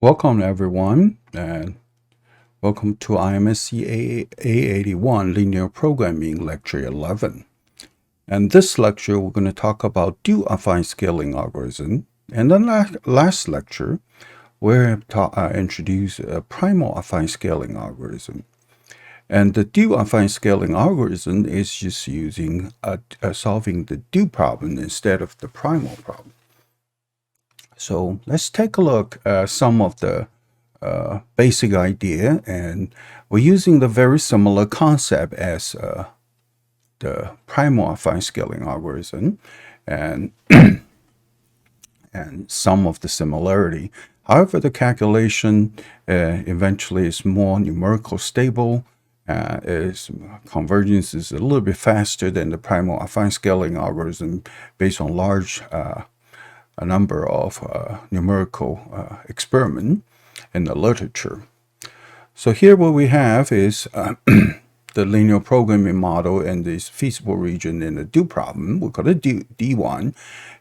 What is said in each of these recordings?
Welcome everyone, and welcome to IMSE881 Linear Programming Lecture 11. And this lecture, we're going to talk about dual affine scaling algorithm. And then last lecture, we introduced a primal affine scaling algorithm. And the dual affine scaling algorithm is just using solving the dual problem instead of the primal problem. So let's take a look at some of the basic idea, and we're using the very similar concept as the primal affine scaling algorithm, and some of the similarity. However, the calculation eventually is more numerical stable. Convergence is a little bit faster than the primal affine scaling algorithm based on large a number of numerical experiments in the literature. So here what we have is the linear programming model and this feasible region in the dual problem. We call it D1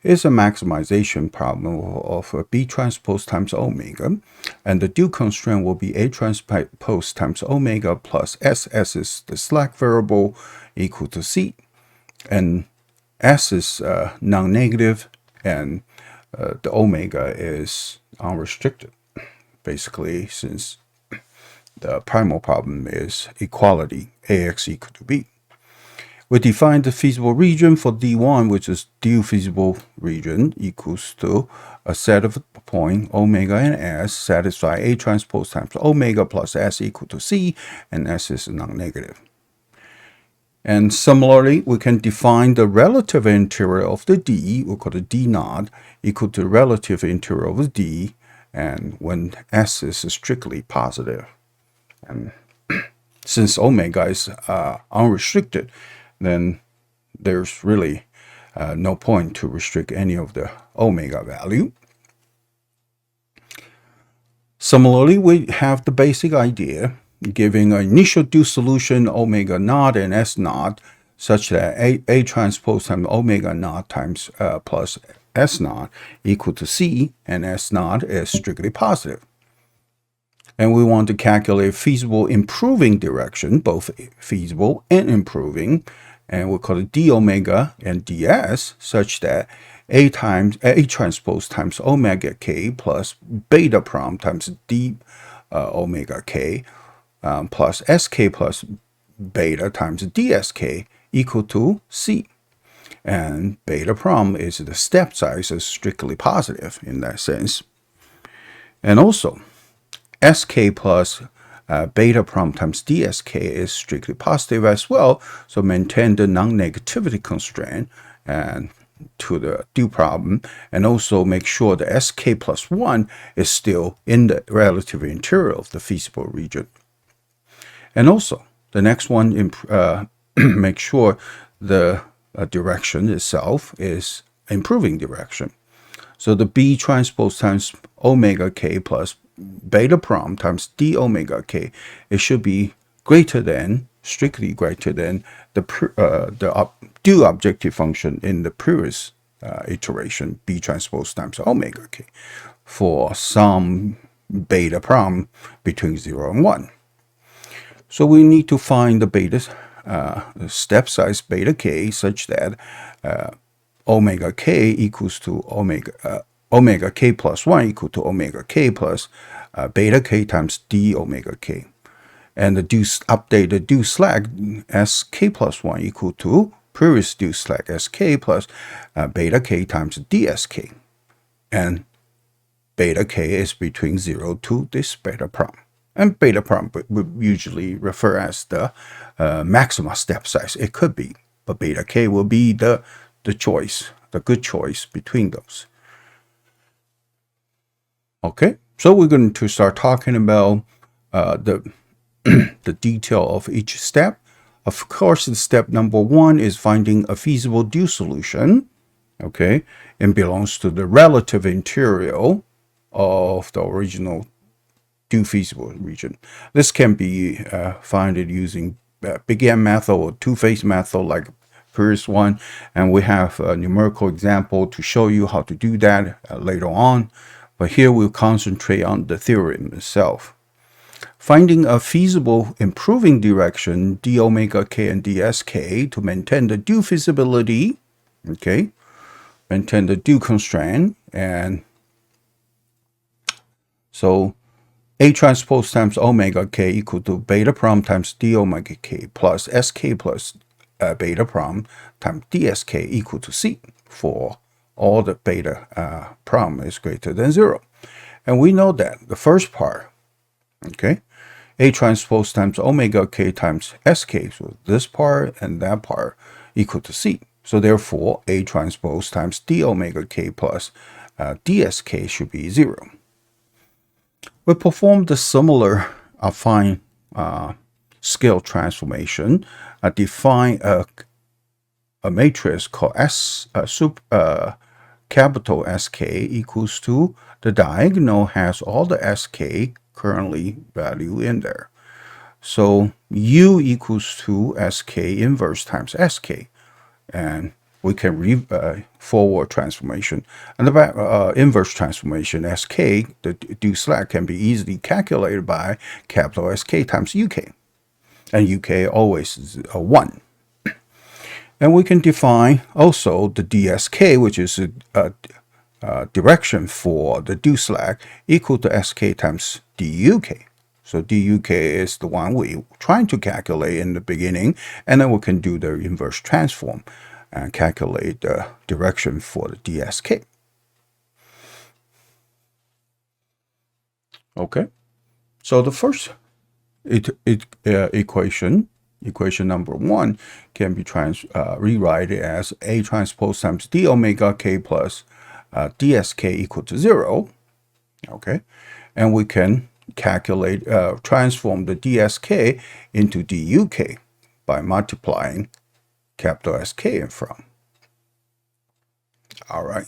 is a maximization problem of B transpose times omega, and the dual constraint will be A transpose times omega plus S. S is the slack variable equal to C, and S is non-negative, and the omega is unrestricted, basically, since the primal problem is equality, AX equal to B. We define the feasible region for D1, which is dual feasible region, equals to a set of points omega and S satisfy A transpose times omega plus S equal to C, and S is non-negative. And similarly, we can define the relative interior of the D, we call it D naught, equal to the relative interior of the D, and when S is strictly positive. And since omega is unrestricted, then there's really no point to restrict any of the omega value. Similarly, we have the basic idea, giving an initial dual solution omega naught and S naught, such that A transpose times omega naught times plus S naught equal to C, and S naught is strictly positive. And we want to calculate feasible improving direction, both feasible and improving, and we'll call it d omega and ds, such that A transpose times omega k plus beta prom times d omega k plus sk plus beta times dsk equal to C. And beta prom is the step size is strictly positive in that sense. And also, sk plus beta prom times dsk is strictly positive as well, so maintain the non-negativity constraint and to the dual problem, and also make sure the sk plus 1 is still in the relative interior of the feasible region. And also, the next one, make sure the direction itself is improving direction. So the B transpose times omega k plus beta prom times d omega k, it should be greater than, strictly greater than the dual objective function in the previous iteration, B transpose times omega k, for some beta prom between 0 and 1. So we need to find the beta step size beta k such that omega k equals to omega k plus 1 equal to omega k plus beta k times d omega k. And the updated dual slack sk plus 1 equal to previous dual slack sk plus beta k times dsk. And beta k is between 0 to this beta prom. And beta prom would usually refer as the maximum step size. It could be, but beta k will be the choice, the good choice between those. Okay, so we're going to start talking about the detail of each step. Of course, step number 1 is finding a feasible dual solution. Okay, and belongs to the relative interior of the original dual feasible region. This can be found using big M method or two-phase method like previous one, and we have a numerical example to show you how to do that later on. But here we'll concentrate on the theorem itself. Finding a feasible improving direction d omega k and dsk to maintain the due feasibility, okay, maintain the due constraint, and so A transpose times omega k equal to beta prom times d omega k plus sk plus beta prom times dsk equal to c for all the beta prom is greater than 0. And we know that the first part, okay, A transpose times omega k times sk, so this part and that part equal to c. So therefore, A transpose times d omega k plus dsk should be 0. We performed a similar affine scale transformation, define a matrix called capital SK equals to the diagonal has all the SK currently value in there. So U equals to SK inverse times SK, and we can forward transformation. And the inverse transformation, SK, the due slack, can be easily calculated by capital SK times UK. And UK always is a 1. And we can define also the DSK, which is a direction for the due slack, equal to SK times DUK. So DUK is the one we're trying to calculate in the beginning, and then we can do the inverse transform and calculate the direction for the dsk. Okay, so the first equation number 1, can be rewrite as A transpose times d omega k plus dsk equal to 0. Okay, and we can calculate, transform the dsk into duk by multiplying capital SK in front. All right.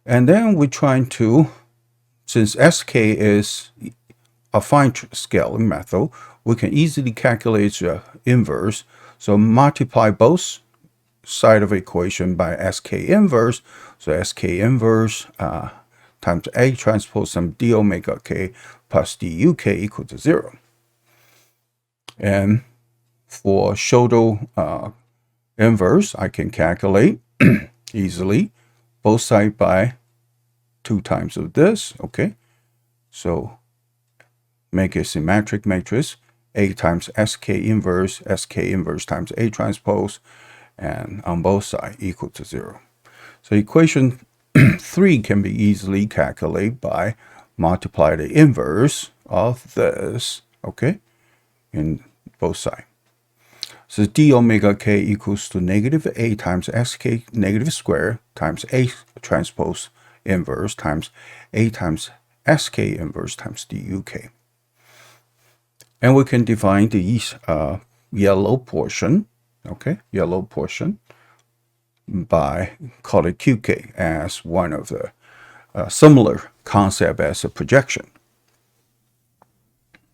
And then we're trying to, since SK is a fine scaling method, we can easily calculate the inverse. So multiply both sides of the equation by SK inverse. So SK inverse times A transpose times d omega k plus duk equal to 0. And for Shoto inverse, I can calculate easily both sides by 2 times of this. Okay, so make a symmetric matrix, A times SK inverse times A transpose, and on both sides equal to 0. So equation 3 can be easily calculated by multiply the inverse of this, okay, in both sides. So d omega k equals to negative A times sk negative square times A transpose inverse times A times sk inverse times duk. And we can define the yellow portion, okay, yellow portion, by call it qk as one of the similar concept as a projection.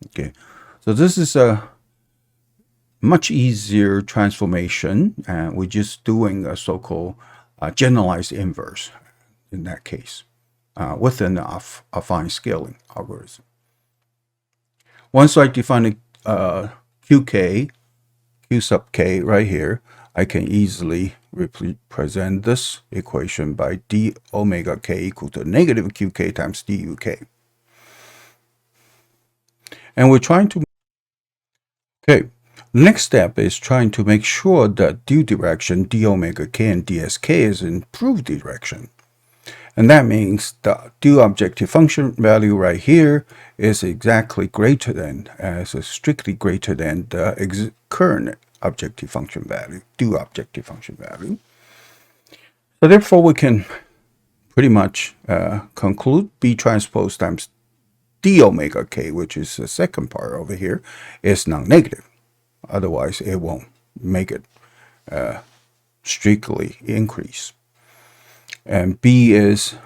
Okay, so this is a much easier transformation, and we're just doing a so-called generalized inverse in that case within a affine scaling algorithm. Once I define a qk, q sub k right here, I can easily represent this equation by d omega k equal to negative qk times duk. And we're trying to, okay, next step is trying to make sure that due direction d omega k and dsk is improved direction. And that means the due objective function value right here is exactly greater than, strictly greater than the current objective function value, due objective function value. So therefore we can pretty much conclude B transpose times d omega k, which is the second part over here, is non-negative. Otherwise, it won't make it strictly increase. And B is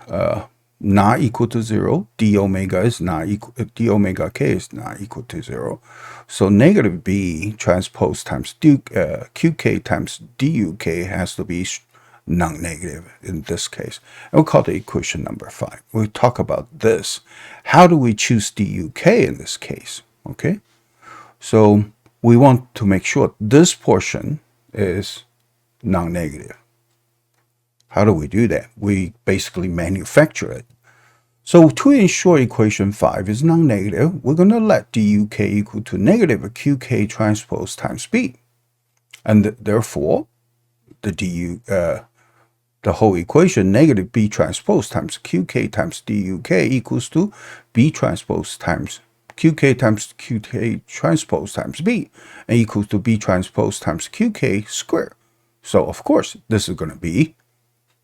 not equal to 0. D omega is not equal. D omega k is not equal to 0. So negative B transpose times qk times duk has to be non-negative in this case. And we'll call it equation number 5. We'll talk about this. How do we choose DUK in this case? Okay, so we want to make sure this portion is non-negative. How do we do that? We basically manufacture it. So to ensure equation 5 is non-negative, we're going to let DUK equal to negative QK transpose times B. And therefore, the whole equation, negative B transpose times QK times DUK equals to B transpose times QK times QK transpose times B, and equals to B transpose times QK squared. So, of course, this is going to be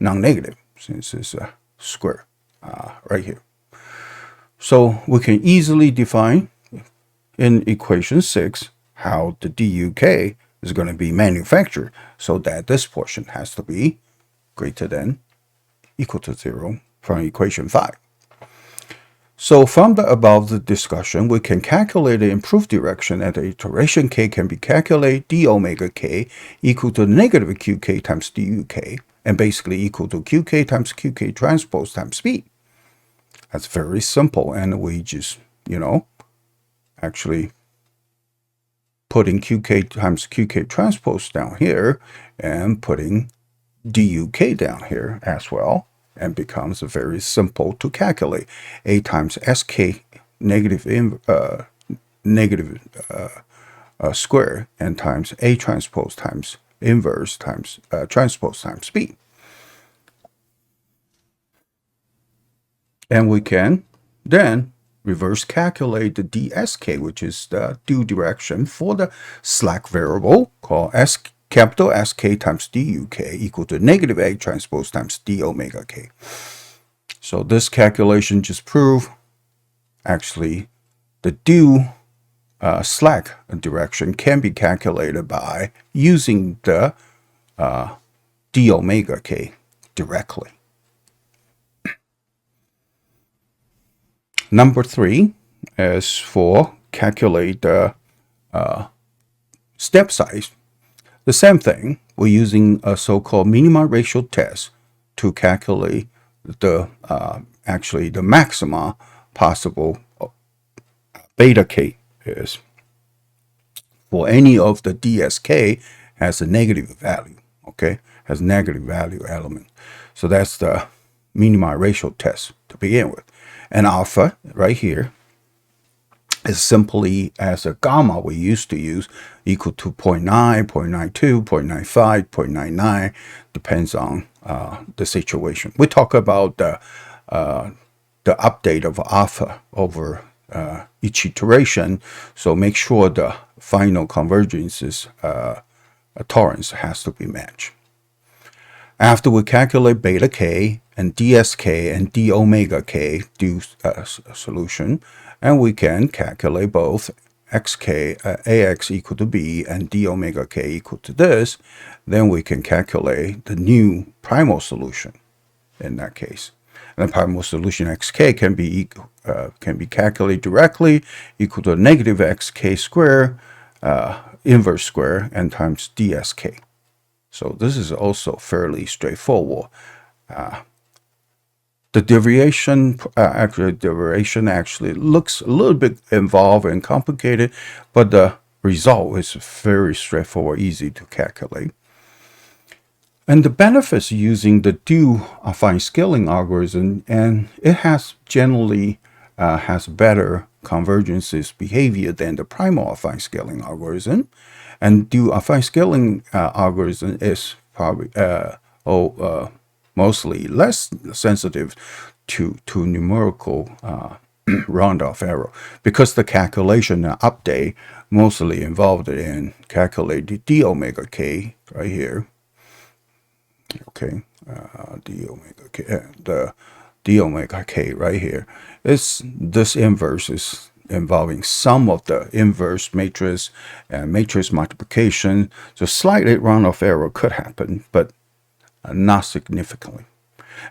non-negative since it's a square right here. So we can easily define in equation 6 how the DUK is going to be manufactured so that this portion has to be greater than equal to 0 from equation 5. So from the above discussion, we can calculate the improved direction, and the iteration k can be calculated d omega k equal to negative qk times duk, and basically equal to qk times qk transpose times b. That's very simple, and we just, actually putting qk times qk transpose down here and putting duk down here as well, and becomes very simple to calculate. A times sk square and times A transpose times inverse times transpose times B. And we can then reverse calculate the dsk, which is the due direction for the slack variable called capital Sk times duk equal to negative A transpose times d omega k. So this calculation just proved actually the due slack direction can be calculated by using the d omega k directly. Number 3 is for calculate the step size. The same thing, we're using a so-called minima ratio test to calculate the actually the maxima possible beta k is for any of the dsk has a negative value, okay, has negative value element. So that's the minima ratio test to begin with. And alpha right here is simply as a gamma we used to use, equal to 0.9, 0.92, 0.95, 0.99, depends on the situation. We talk about the update of alpha over each iteration, so make sure the final convergence's tolerance has to be matched. After we calculate beta k and dsk and d omega k due solution, and we can calculate both xk, ax equal to b and d omega k equal to this, then we can calculate the new primal solution in that case. And the primal solution xk can be calculated directly, equal to negative xk square, inverse square, and times dsk. So this is also fairly straightforward. The derivation actually looks a little bit involved and complicated, but the result is very straightforward, easy to calculate. And the benefits using the due affine scaling algorithm, and it has generally has better convergences behavior than the primal affine scaling algorithm. And due affine scaling algorithm is probably mostly less sensitive to numerical round-off error, because the calculation and update mostly involved in calculating d omega k right here. Okay, d omega k, the d omega k right here is this inverse is involving some of the inverse matrix and matrix multiplication. So slightly round-off error could happen, but not significantly.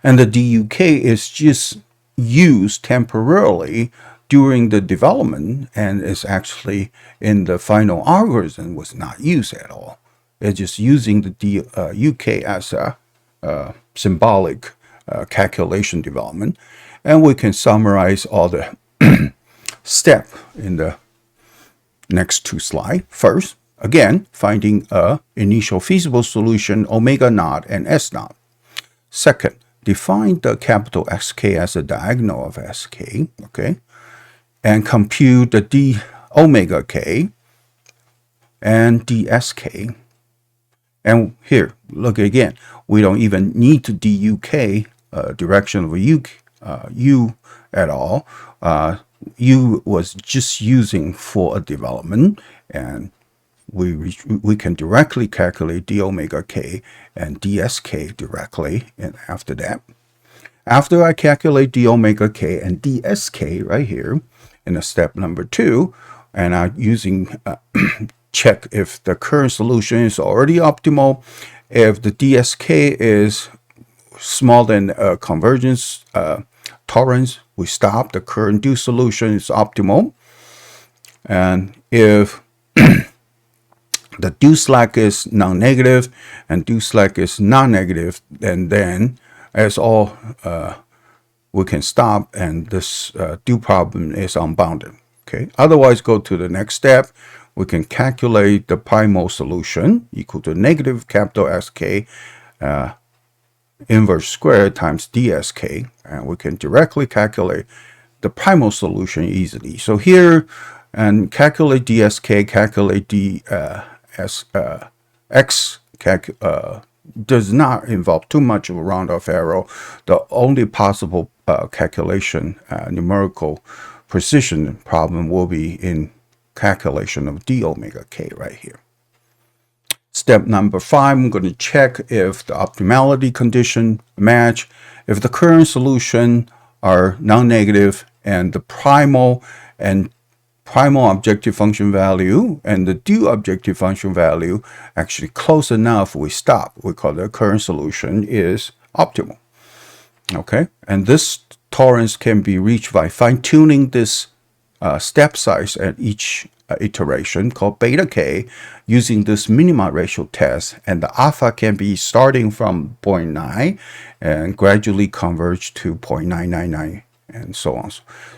And the DUK is just used temporarily during the development, and is actually in the final algorithm was not used at all. It's just using the DUK as a symbolic calculation development. And we can summarize all the step in the next two slides. First, again, finding a initial feasible solution, omega naught and S naught. Second, define the capital Sk as a diagonal of Sk, okay, and compute the d omega k and dsk. And here, look again, we don't even need to duk, direction of u at all. U was just using for a development, and we can directly calculate d omega k and dsk directly. And after that, after I calculate d omega k and dsk right here in the step number 2, and I'm using check if the current solution is already optimal. If the dsk is smaller than convergence tolerance, we stop. The current due solution is optimal. And if the due slack is non-negative and due slack is non-negative, then as all we can stop, and this due problem is unbounded. Okay. Otherwise, go to the next step. We can calculate the primal solution equal to negative capital Sk inverse square times dsk, and we can directly calculate the primal solution easily. So here, and calculate dsk, calculate x does not involve too much of a round-off error. The only possible calculation, numerical precision problem will be in calculation of d omega k right here. Step number 5, I'm going to check if the optimality condition match. If the current solution are non-negative and the primal objective function value and the due objective function value actually close enough, we stop. We call the current solution is optimal. Okay, and this tolerance can be reached by fine-tuning this step size at each iteration called beta k using this minima ratio test, and the alpha can be starting from 0.9 and gradually converge to 0.999 and so on.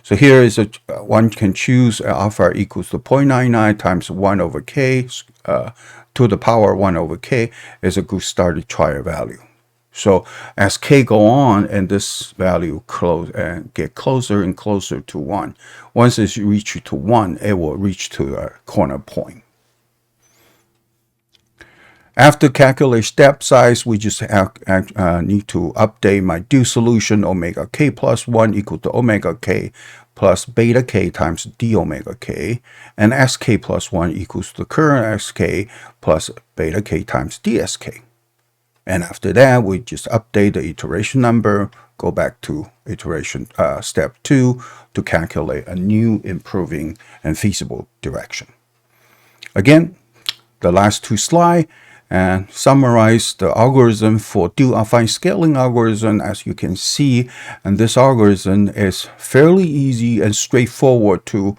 So here is one can choose alpha equals to 0.99 times 1 over k to the power 1 over k is a good starting trial value. So as k go on and this value get closer and closer to 1, once it's reached to 1, it will reach to a corner point. After calculate step size, we just need to update my due solution omega k plus 1 equal to omega k plus beta k times d omega k, and sk plus 1 equals to the current sk plus beta k times dsk. And after that, we just update the iteration number, go back to iteration step 2 to calculate a new improving and feasible direction. Again, the last two slides and summarize the algorithm for due affine scaling algorithm. As you can see, and this algorithm is fairly easy and straightforward to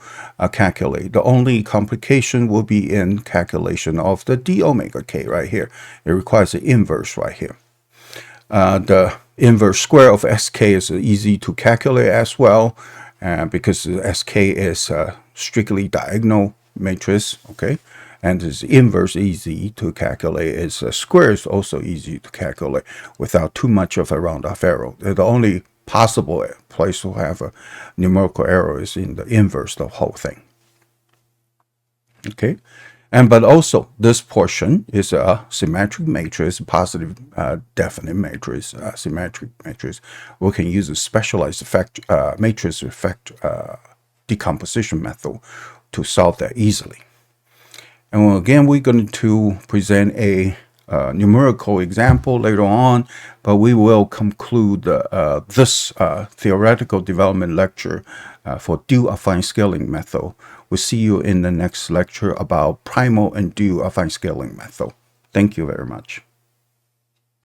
calculate. The only complication will be in calculation of the d omega k right here. It requires an inverse right here. The inverse square of sk is easy to calculate as well, because sk is a strictly diagonal matrix. Okay. And this inverse easy to calculate. Its square is also easy to calculate without too much of a round-off error. The only possible place to have a numerical error is in the inverse of the whole thing. Okay, but also this portion is a symmetric matrix, positive definite matrix, symmetric matrix. We can use a specialized matrix effect decomposition method to solve that easily. And again, we're going to present a numerical example later on, but we will conclude this theoretical development lecture for due affine scaling method. We'll see you in the next lecture about primal and due affine scaling method. Thank you very much.